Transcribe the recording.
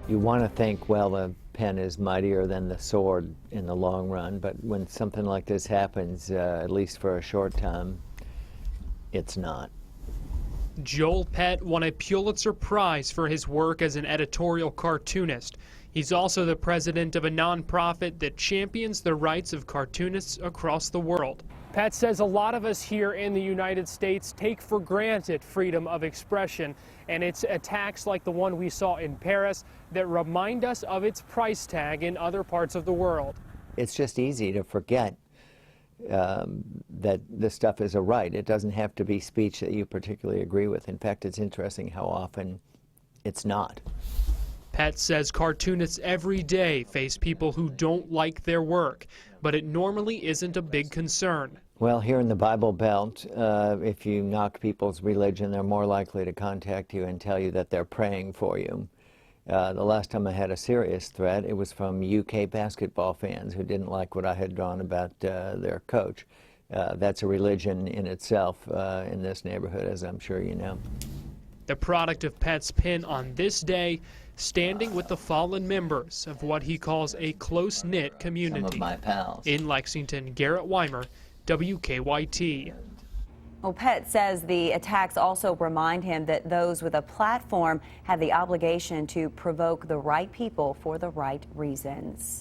You want to think, well, the pen is mightier than the sword in the long run, but when something like this happens, at least for a short time, it's not. Joel Pett won a Pulitzer Prize for his work as an editorial cartoonist. He's also the president of a nonprofit that champions the rights of cartoonists across the world. Pett says a lot of us here in the United States take for granted freedom of expression, and it's attacks like the one we saw in Paris that remind us of its price tag in other parts of the world. It's just easy to forget that this stuff is a right. It doesn't have to be speech that you particularly agree with. In fact, it's interesting how often it's not. Pett says cartoonists every day face people who don't like their work, but it normally isn't a big concern. Well, here in the Bible Belt, if you knock people's religion, they're more likely to contact you and tell you that they're praying for you. The last time I had a serious threat, it was from UK basketball fans who didn't like what I had drawn about their coach. That's a religion in itself in this neighborhood, as I'm sure you know. The product of Pett's pen on this day, standing with the fallen members of what he calls a close-knit community. Some of my pals. In Lexington, Garrett Weimer, WKYT. Well, Pett says the attacks also remind him that those with a platform have the obligation to provoke the right people for the right reasons.